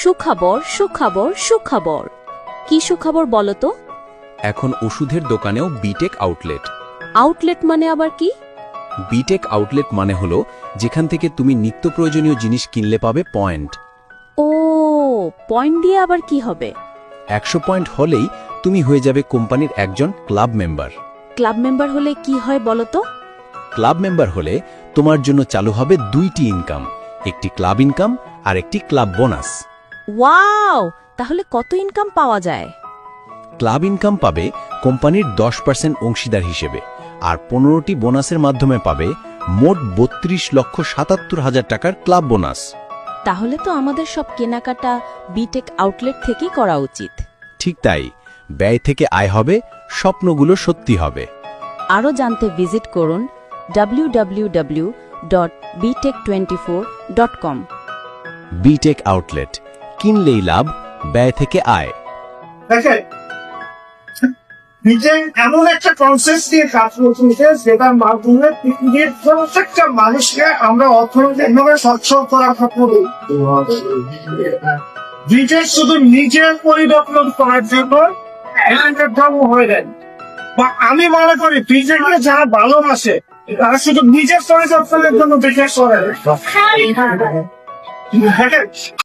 সুখবর সুখবর সুখবর। কি সুখবর বলো তো? এখন ওষুধের দোকানেও বিটেক আউটলেট। আউটলেট মানে আবার কি? বিটেক আউটলেট মানে হলো যেখান থেকে তুমি নিত্য প্রয়োজনীয় জিনিস কিনলে পাবে পয়েন্ট। ও, পয়েন্ট দিয়ে আবার কি হবে? 100 পয়েন্ট হলেই তুমি হয়ে যাবে কোম্পানির একজন ক্লাব মেম্বার। ক্লাব মেম্বার হলে কি হয় বলো তো? ক্লাব মেম্বার হলে তোমার জন্য চালু হবে 2টি ইনকাম, একটি ক্লাব ইনকাম আর একটি ক্লাব বোনাস। ওয়াও, তাহলে কত ইনকাম পাওয়া যায়? ক্লাব ইনকাম পাবে কোম্পানির 10% অংশীদার হিসেবে, আর 15টি বোনাসের মাধ্যমে পাবে মোট 32,77,000 টাকার ক্লাব বোনাস। তাহলে তো আমাদের সব কেনাকাটা বিটেক আউটলেট থেকেই করা উচিত। ঠিক তাই, ব্যয় থেকে আয় হবে, স্বপ্নগুলো সত্যি হবে। আরও জানতে ভিজিট করুন www.btech24.com। বিটেক আউটলেট, কিনলেই লাভ, ব্যয় থেকে আয়। দেখেন, নিজে এমন একটা কনসেপ্ট দিয়ে কাজ করছে যেটার মাধ্যমে পৃথিবীর প্রত্যেকটা মানুষকে আমরা অর্থনৈতিকভাবে সচ্ছল করার করি। নিজের শুধু নিজের পরিবর্তন করার জন্য হয়ে যায়, বা আমি মনে করি নিজেকে যারা ভালোবাসে তারা শুধু নিজের পরিবর্তনের জন্য বিশেষ করে। দেখেন,